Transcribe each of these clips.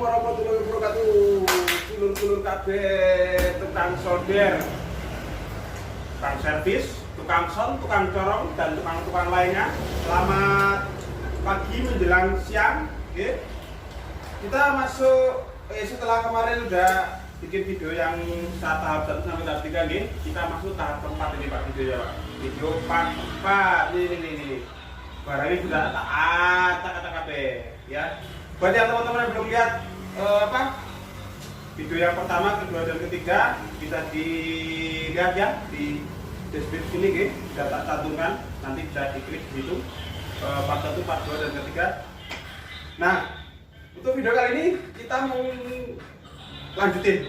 warahmatullahi wabarakatuh. Dulur-dulur kabeh, tukang solder, tukang servis, tukang son, tukang corong, dan tukang-tukang lainnya. Selamat pagi menjelang siang. Oke. Kita masuk setelah kemarin udah bikin video yang tahap 1 sampai tahap 3 nih. Kita masuk tahap keempat ini Pak, videonya Pak. Video part 4. Ini. Barang ini sudah tak kabeh ya. Buat yang teman-teman yang belum lihat video yang pertama, kedua dan ketiga, bisa dilihat ya di deskripsi ini, sudah tak cantumkan, nanti bisa diklik di situ part 1, part 2 dan ketiga. Nah, untuk video kali ini kita mau lanjutin.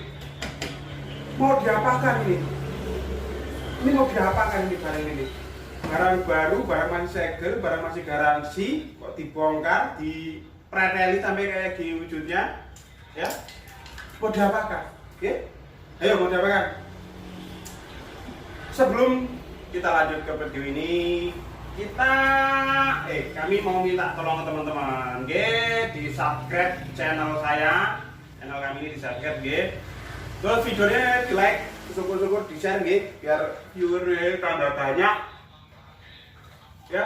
Mau diapakan ini? Ini mau diapakan ini barang ini? Barang baru, barang masih segel, barang masih garansi, kok dibongkar, dipreteli sampai kayak gini wujudnya, ya? Mau diapakan? Oke? Ayo mau diapakan? Sebelum kita lanjut ke video ini, kami mau minta tolong teman-teman, di subscribe channel saya, channel kami ini di subscribe, terus videonya di like, syukur-syukur di share, biar viewernya tambah banyak. Ya,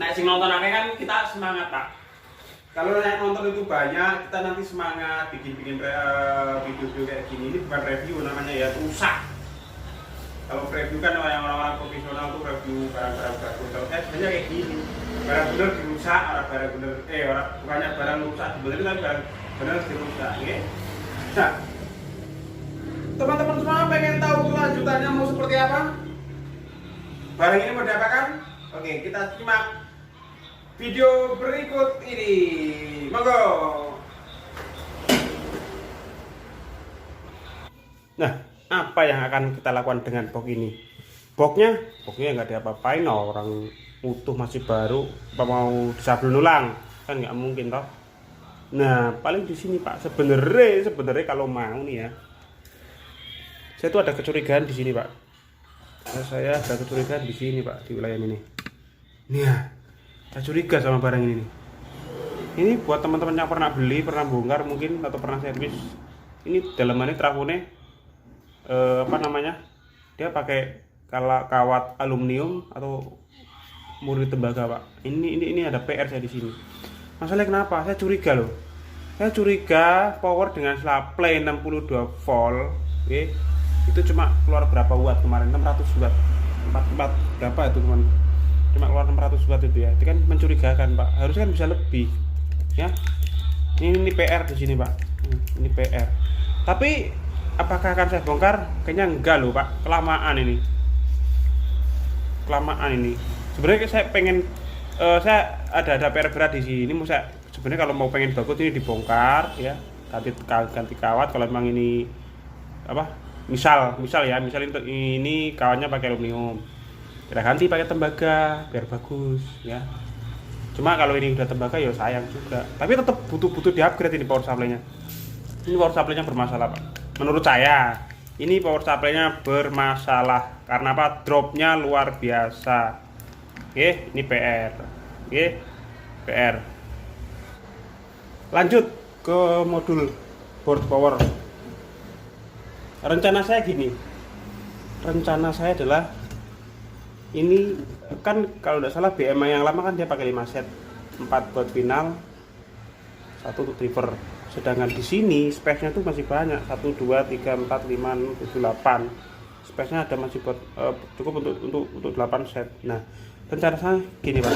nah sing nonton akeh kan kita semangat Pak. Kalau yang nonton itu banyak, kita nanti semangat bikin video kayak gini. Ini bukan review namanya ya, rusak. Kalau review kan orang-orang profesional tuh review barang-barang bagus. Kalau saya sebenarnya kayak gini, barang bener dirusak, bukannya barang rusak sebenarnya, tapi barang bener dirusak. Nah, teman-teman semua pengen tahu kelanjutannya mau seperti apa? Barang ini mau diapakan? Oke, kita simak video berikut ini. Monggo. Nah, apa yang akan kita lakukan dengan box ini? Boxnya nggak diapa-apain, orang utuh masih baru, apa mau disablon ulang? Kan nggak mungkin toh. Nah, paling di sini Pak. Sebenarnya kalau mau nih ya, saya tuh ada kecurigaan di sini Pak. Saya ada kecurigaan di sini Pak, di wilayah ini. Nih ya, saya curiga sama barang ini nih. Ini buat teman-teman yang pernah beli, pernah bongkar mungkin atau pernah servis. Ini dalamannya trafone dia pakai kawat aluminium atau murni tembaga Pak. Ini ada PR saya di sini. Masalahnya kenapa? Saya curiga loh. Saya curiga power dengan supply 62 volt, itu cuma keluar berapa watt kemarin? 600 watt. 4 berapa itu teman? Cuma keluar 600 watt itu ya. Itu kan mencurigakan Pak. Harusnya kan bisa lebih. Ya. Ini PR di sini Pak. Ini PR. Tapi apakah akan saya bongkar? Kayaknya enggak loh Pak. Kelamaan ini. Sebenarnya saya pengen saya ada PR berat di sini. Sebenarnya kalau mau pengen bagus ini dibongkar ya. Ganti kawat kalau memang ini misal ini kawannya pakai aluminium, kita ganti pakai tembaga biar bagus ya. Cuma kalau ini udah tembaga ya sayang juga, tapi tetap butuh di upgrade ini power supply-nya. Ini power supply-nya bermasalah Pak, menurut saya ini power supply-nya bermasalah. Karena apa? Dropnya luar biasa. Ini PR. PR. Lanjut ke modul board power. Rencana saya adalah ini kan kalau tidak salah BMA yang lama kan dia pakai 5 set, 4 buat final, 1 untuk driver. Sedangkan di sini space-nya tuh masih banyak, 1, 2, 3, 4, 5, 6, 7, 8. Space-nya ada masih buat cukup untuk 8 set. Nah, rencana saya gini Pak.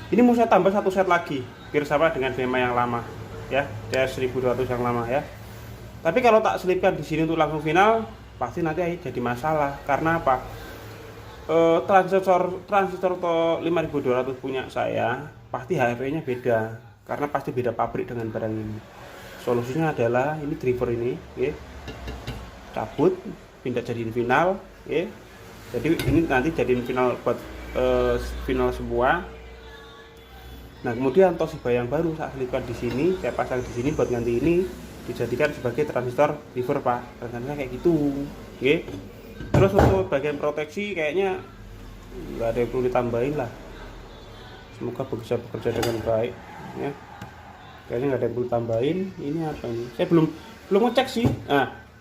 Ini mau saya tambah 1 set lagi biar sama dengan BMA yang lama ya, CS 1200 yang lama ya. Tapi kalau tak selipkan di sini untuk langsung final, pasti nanti jadi masalah. Karena apa? Transistor 5200 punya saya, pasti HFE-nya beda. Karena pasti beda pabrik dengan barang ini. Solusinya adalah ini driver ini, cabut, pindah jadiin final, Jadi ini nanti jadiin final buat final semua. Nah kemudian Toshiba yang baru saya selipkan di sini, saya pasang di sini buat ganti ini. Dijadikan sebagai transistor driver Pak, rencananya kayak gitu. Terus untuk bagian proteksi kayaknya nggak ada yang perlu ditambahin lah. Semoga bisa bekerja dengan baik ya. kayaknya nggak ada yang perlu tambahin. Ini apa ini, saya belum ngecek sih.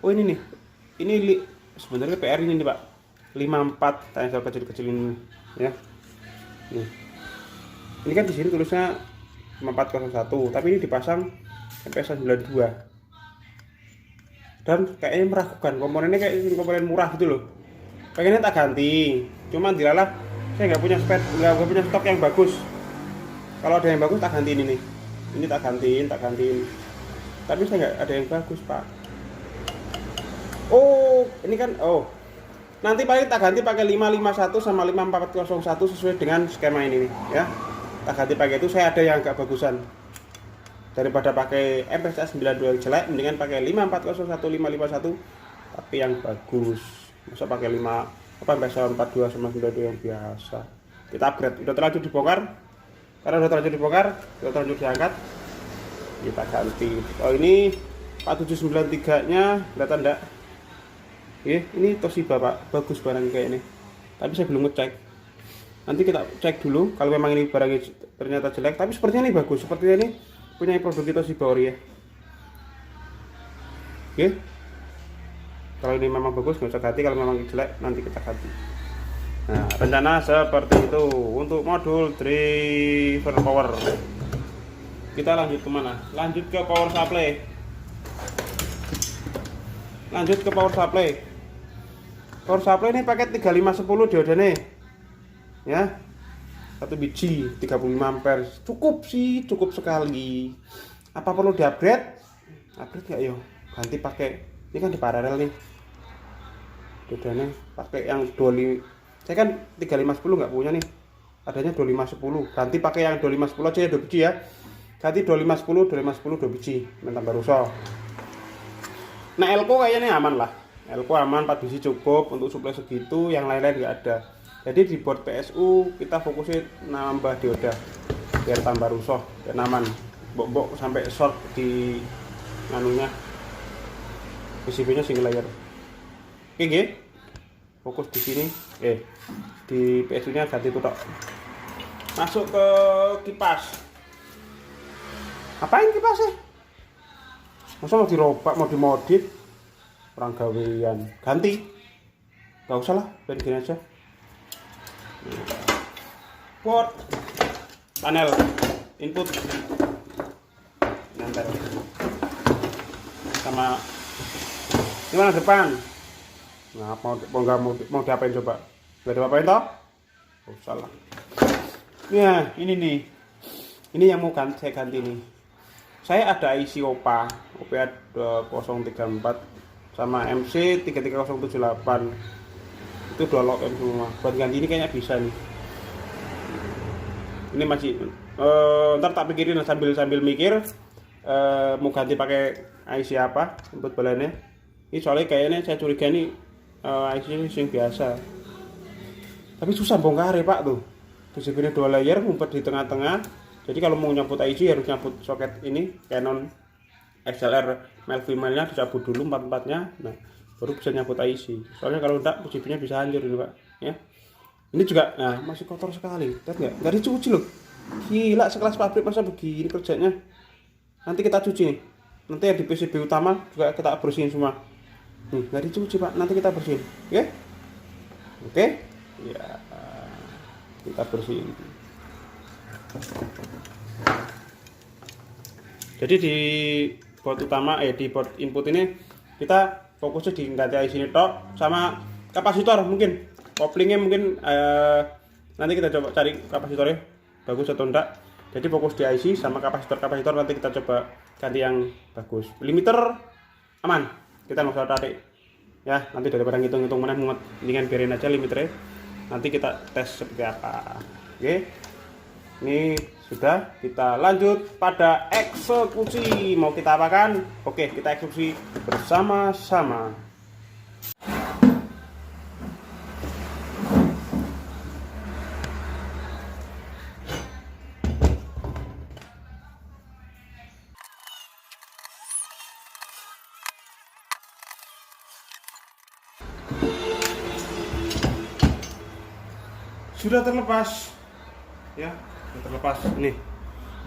Oh ini nih, ini sebenarnya PR ini nih Pak, 54 tanya kecil-kecil ini ya. Nih, ini kan di sini tulisnya 5401, tapi ini dipasang MPS 92 dan kayaknya meragukan, komponennya kayak komponen murah gitu loh. Pengennya tak ganti, cuman dilalah saya nggak punya stok yang bagus. Kalau ada yang bagus tak gantiin ini tak gantiin, tapi saya nggak ada yang bagus Pak. Oh ini kan, nanti paling tak ganti pakai 551 sama 5401 sesuai dengan skema ini nih ya. Tak ganti pakai itu, saya ada yang agak bagusan. Daripada pakai MPSA 92 yang jelek, mendingan pakai 5401 551 tapi yang bagus. Masa pakai 5 MPSA 42 sama 92 yang biasa. Kita upgrade, udah terlanjur dibongkar. Karena udah terlanjur dibongkar, udah terlanjur diangkat, kita ganti. Oh ini 4793 nya kelihatan enggak? Ini Toshiba Pak, bagus barang kayak ini. Tapi saya belum ngecek. Nanti kita cek dulu kalau memang ini barangnya ternyata jelek. Tapi sepertinya ini bagus. Sepertinya ini punya produk Toshiba ori ya. Kalau ini memang bagus nggak usah ganti. Kalau memang jelek nanti kita ganti. Nah rencana seperti itu untuk modul driver power. Kita lanjut kemana? Lanjut ke power supply. Power supply ini paket 3510 diodanya ya, 1 biji 35 ampere, cukup sih, cukup sekali. Apa perlu diupgrade? Upgrade nggak yo? Ganti pakai ini kan di paralel nih diodanya, pakai yang 25. Saya kan 3510 nggak punya nih, adanya 2510. Ganti pakai yang 2510 aja ya, 2 biji ya. Ganti 2510 2 biji, tambah rusak. Nah Elko kayaknya aman lah. Elko aman, 4 biji cukup untuk suplai segitu, yang lain-lain nggak ada. Jadi di board PSU kita fokusnya nambah dioda biar tambah rusuh dan aman. Bok sampai short di anunya, PCB-nya single layer. Oke, fokus di sini. Di PSU-nya ganti tutok. Masuk ke kipas. Apain kipasnya? Masa mau dirobak, mau dimodif? Orang gawean, ganti. Gak usah lah, biar gini aja. Port, panel, input, nempel. Sama gimana depan? Nah, mau diapain coba? Gak diapain toh? Oh, salah. Ya, ini nih. Ini yang mau saya ganti nih. Saya ada IC OPA 034 sama MC 33078. Itu 2 lock semua. Buat ganti ini kayaknya bisa nih. Ini masih ntar tak pikirin sambil mikir mau ganti pakai IC apa input balannya. Ini soalnya kayaknya saya curiga ini IC yang biasa. Tapi susah bongkar ya Pak tuh. PCB-nya 2 layer, ngumpet di tengah-tengah. Jadi kalau mau nyambut IC harus nyambut soket ini Canon XLR male female-nya dicabut dulu 44-nya. Nah, baru bisa nyambut IC. Soalnya kalau enggak PCB-nya bisa hancur ini, Pak, ya. Ini juga masih kotor sekali. Lihat enggak dicuci loh. Gila, sekelas pabrik masa begini kerjanya. Nanti kita cuci nih. Nanti yang di PCB utama juga kita bersihin semua. Nih, enggak dicuci, Pak. Nanti kita bersihin. Oke? Oke? Ya. Kita bersihin. Jadi di board utama di board input ini kita fokusnya di ganti IC ini tok sama kapasitor. Mungkin koplingnya mungkin nanti kita coba cari kapasitornya bagus atau enggak. Jadi fokus di IC sama kapasitor nanti kita coba ganti yang bagus. Limiter aman, kita nggak usah tarik ya. Nanti daripada ngitung-ngitung mana muat, mendingan biarin aja limiternya. Nanti kita tes seperti apa. Oke, ini sudah, kita lanjut pada eksekusi. Mau kita apakan? Oke, kita eksekusi bersama-sama. Sudah terlepas ya, sudah terlepas. Nih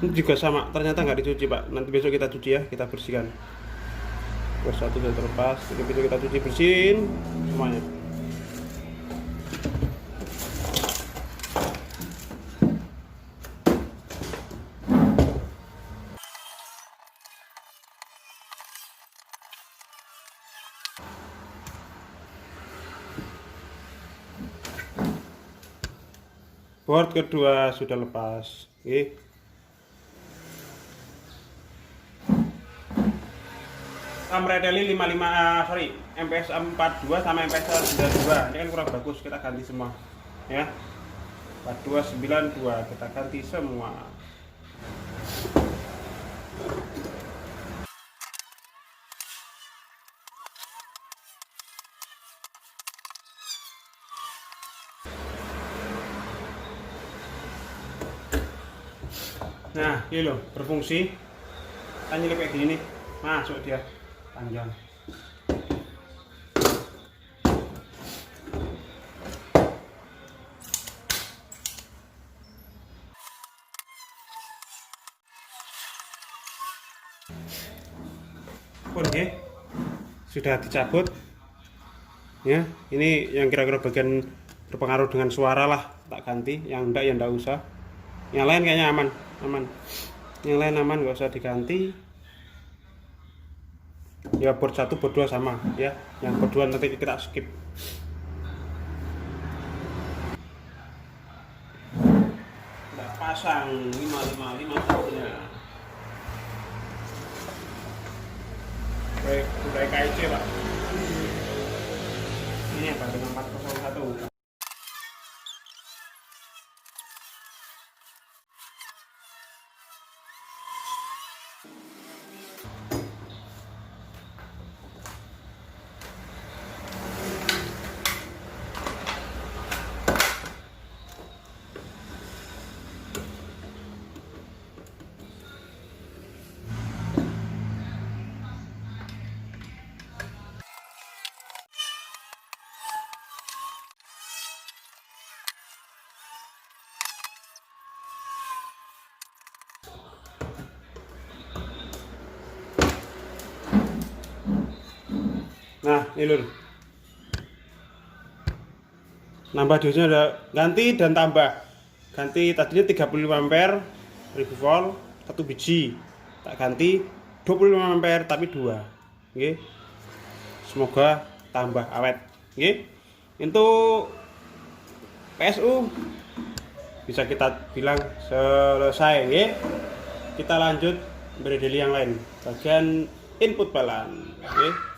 Ini juga sama, ternyata nggak dicuci Pak. Nanti besok kita cuci ya, kita bersihkan. Bor satu sudah terlepas, jadi besok kita cuci bersihin semuanya. Board kedua sudah lepas. Oke. Amredeli 55 MPS 42 sama MPS 92. Ini kan kurang bagus, kita ganti semua. Ya. 4292 kita ganti semua. Nah, ini loh, berfungsi. Tanya kayak gini nih, masuk dia panjang. Oke, sudah dicabut. Ya, ini yang kira-kira bagian berpengaruh dengan suara lah, tak ganti. Yang enggak ya enggak usah. Yang lain kayaknya aman. Yang lain aman, nggak usah diganti. Ya board 1 board 2 sama ya, yang board 2 nanti kita skip. Kita pasang 555 tahunnya. Udah KIC Pak. Ini apa dengan 401. Nah, ini lur. Nambah dosisnya udah ganti dan tambah. Ganti tadinya 35 ampere 1000 volt 1 biji. Tak ganti 25 ampere tapi 2. Oke. Semoga tambah awet. Oke. Untuk PSU bisa kita bilang selesai, oke. Kita lanjut berdeli yang lain. Bagian input balan. Oke.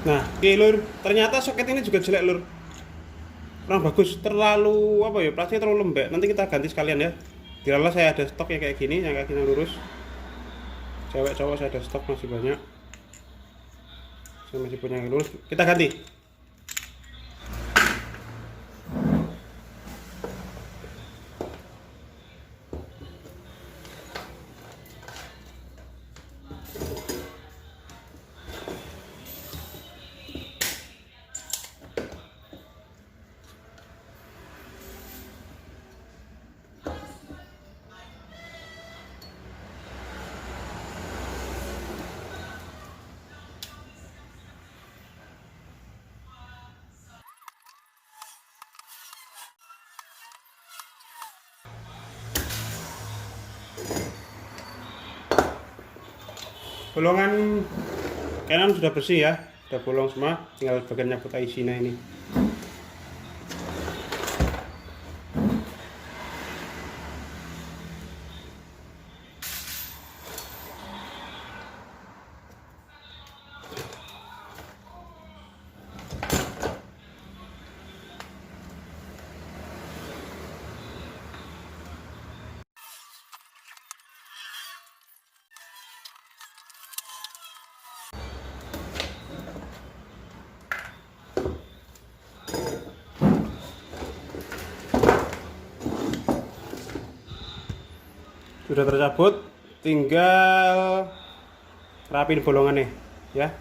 Nah, oke lur, ternyata soket ini juga jelek lur. Kurang bagus, terlalu apa ya, plastiknya terlalu lembek. Nanti kita ganti sekalian ya. Di Lala saya ada stok yang kayak gini, yang kakinya lurus. Cewek cowok saya ada stok masih banyak. Saya masih punya yang lurus. Kita ganti. Bolongan kanan sudah bersih ya, sudah bolong semua, tinggal bagian nyabut IC-nya ini. sudah tercabut, tinggal rapin bolongannya ya.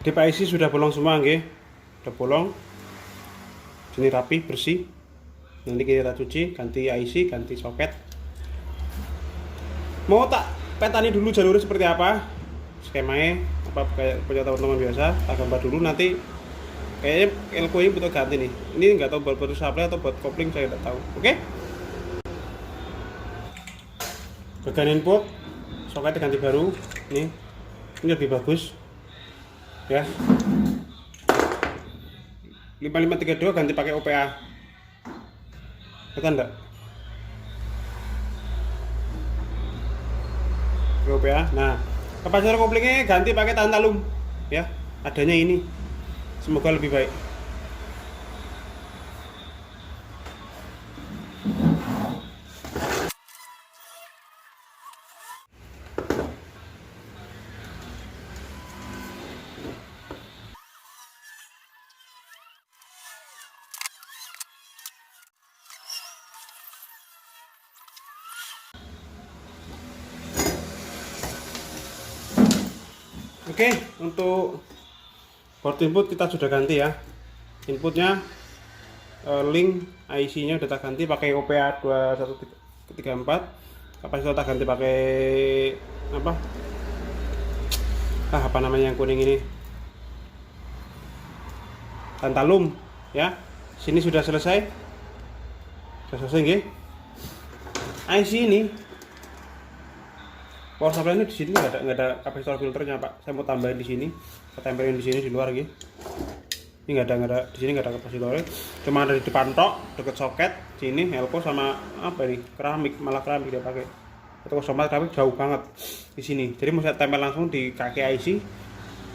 Dip IC sudah bolong semua nggih. Sudah bolong. Ini rapi, bersih. Nanti kita cuci, ganti IC, ganti soket. Mau tak petani dulu jalurnya seperti apa? Skemanya apa kayak punya teman-teman biasa, tak gambar dulu nanti. Kayaknya elko ini butuh ganti nih. Ini nggak tahu buat supply atau buat kopling, saya nggak tahu. Oke? Bagian input, soketnya ganti baru. Ini lebih bagus. Ya, 5532 ganti pakai OPA. Betul enggak? OPA. Nah, kapasitor koplingnya ganti pakai tantalum ya, adanya ini. Semoga lebih baik. Oke, untuk port input kita sudah ganti ya. Inputnya link IC-nya udah tak ganti pakai OPA 2134. Kapasitor tak ganti pakai apa? Apa namanya yang kuning ini? Tantalum ya. Sini sudah selesai. Sudah selesai nggih. IC ini power supply ini di sini nggak ada kapasitor filternya Pak. Saya mau tambahin di sini, saya tempelin di sini di luar gitu. Ini nggak ada di sini nggak ada kapasitornya, cuma ada di depan tok, deket soket. Sini elko sama apa ini keramik, malah keramik dia pakai. Atau sama keramik jauh banget di sini. Jadi mau saya tempel langsung di kaki IC.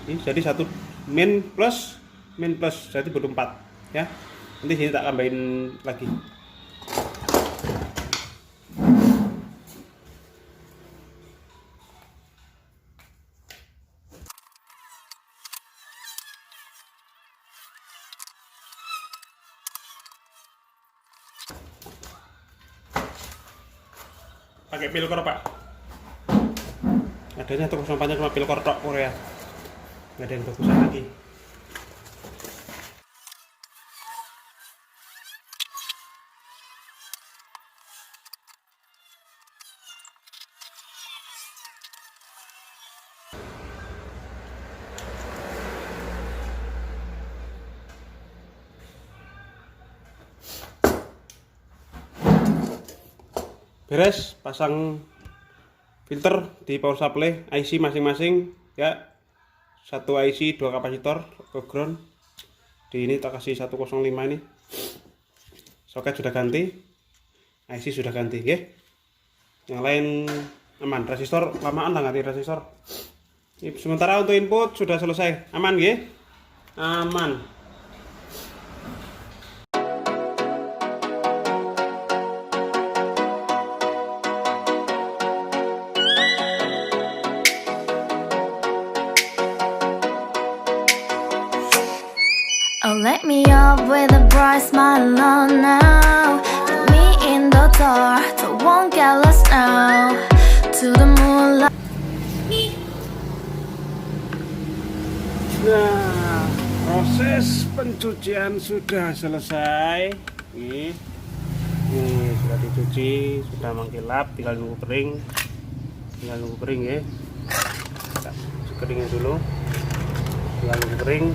Ini jadi satu min plus, jadi baru 4 ya. Nanti sini tak tambahin lagi. Pakai pilkor Pak, adanya tuh 04 cuma pilkor tok Korea, nggak ada yang bagusan lagi. Beres, pasang filter di power supply IC masing-masing ya. Satu IC 2 kapasitor ke ground. Di ini tak kasih 105 ini. Soket sudah ganti, IC sudah ganti ya. Yang lain aman. Resistor lamaan lah ganti resistor. Sementara untuk input sudah selesai, aman ya. Aman. Oh, let me up with a bright smile on now. Put me in the dark, don't won't get lost now. To the moonlight. Nah, proses pencucian sudah selesai. Nih sudah dicuci, sudah mengkilap, tinggal nunggu kering. Ya. Kita keringin dulu. Tinggal nunggu kering.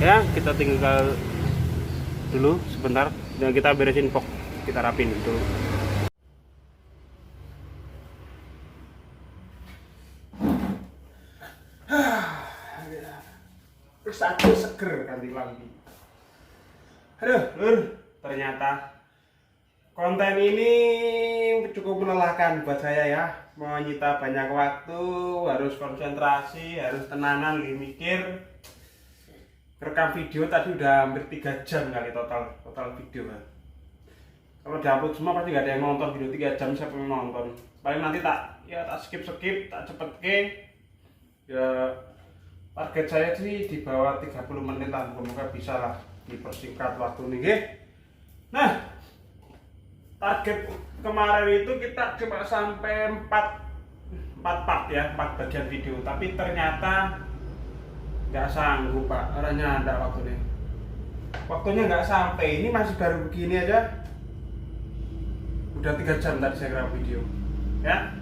Ya, kita tinggal dulu sebentar dan kita beresin box, kita rapin dulu. Satu seger ganti lampu. Aduh, Lur, ternyata konten ini cukup melelahkan buat saya ya. Menyita banyak waktu, harus konsentrasi, harus tenanan, mikir. Rekam video tadi udah hampir 3 jam kali total video kan. Kalau diupload semua pasti gak ada yang nonton video 3 jam, siapa yang nonton. Paling nanti tak skip, tak cepet ke. Ya target saya sih di bawah 30 menit lah, semoga bisa lah dipersingkat waktu nih. Nah, target kemarin itu kita cuma sampai 4 part ya, 4 bagian video, tapi ternyata nggak sanggup Pak, orangnya ada waktunya nggak sampai. Ini masih baru begini aja udah 3 jam tadi saya rekam video ya.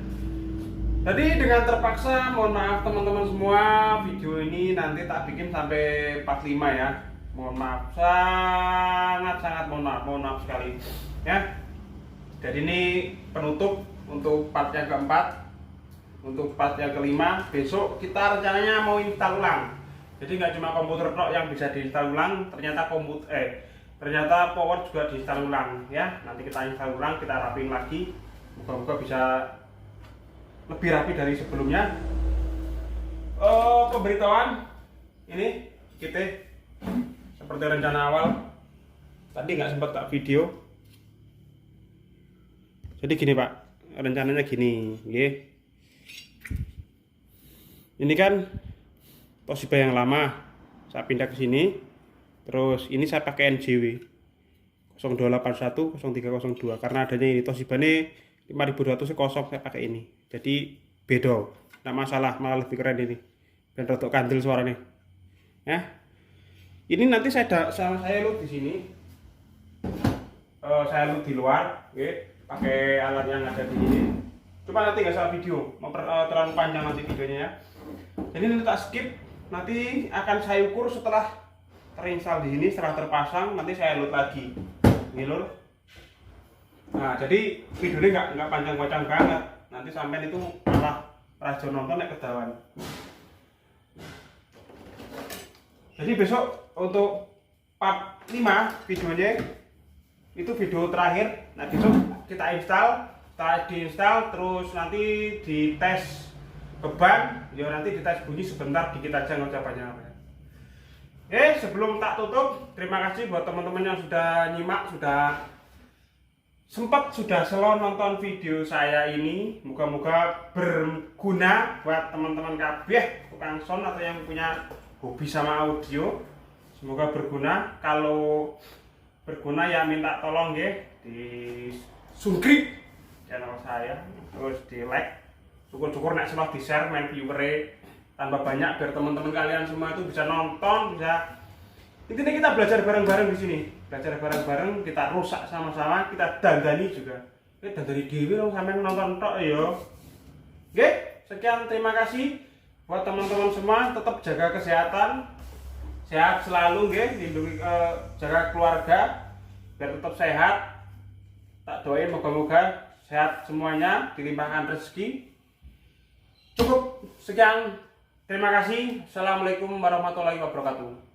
Jadi dengan terpaksa, mohon maaf teman-teman semua, video ini nanti tak bikin sampai 45 ya. Mohon maaf, sangat mohon maaf sekali ya. Jadi ini penutup untuk part yang keempat. Untuk part yang kelima, besok kita rencananya mau install ulang. Jadi nggak cuma komputer tok yang bisa diinstal ulang, ternyata power juga diinstal ulang ya. Nanti kita install ulang, kita rapiin lagi. Moga-moga bisa lebih rapi dari sebelumnya. Pemberitahuan ini kita seperti rencana awal tadi nggak sempat tak video. Jadi gini Pak, rencananya gini, ini kan Toshiba yang lama saya pindah ke sini, terus ini saya pakai NJW 0281 0302 karena adanya ini Toshiba ini 5200 kosong, saya pakai ini. Jadi beda, nggak masalah, malah lebih keren ini. Dan rotok kandil suaranya. Ya. Ini nanti saya load di sini. Saya load di luar, pakai alat yang ada di sini. Cuma nanti nggak salah video, mau terlalu panjang nanti videonya ya. Jadi nanti tak skip, nanti akan saya ukur setelah terinstall di sini, setelah terpasang, nanti saya load lagi. Ini Lur. Nah, jadi videonya nggak panjang-panjang banget. Nanti sampai itu malah rajo nonton naik kedawan. Jadi besok untuk part 5 videonya itu video terakhir. Nah, besok kita install, setelah diinstal terus nanti dites beban, ya nanti dites bunyi sebentar dikit aja, nggak usah banyak. Sebelum tak tutup, terima kasih buat teman-teman yang sudah nyimak, sudah slow nonton video saya ini. Moga-moga berguna buat teman-teman kabeh tukang sound atau yang punya hobi sama audio. Semoga berguna. Kalau berguna ya minta tolong di subscribe channel saya, terus di like. Syukur-syukur nek semua di share, main viewer tambah banyak biar teman-teman kalian semua itu bisa nonton, bisa. Intinya kita belajar bareng-bareng di sini. Belajar bareng-bareng, kita rusak sama-sama, kita dandani juga. Dandani dewi dong sampai nonton tok ya. Sekian, terima kasih buat teman-teman semua, tetap jaga kesehatan. Sehat selalu lindungi, jaga keluarga biar tetap sehat. Tak doain moga-moga sehat semuanya, dilimpahkan rezeki. Cukup sekian, terima kasih. Assalamualaikum warahmatullahi wabarakatuh.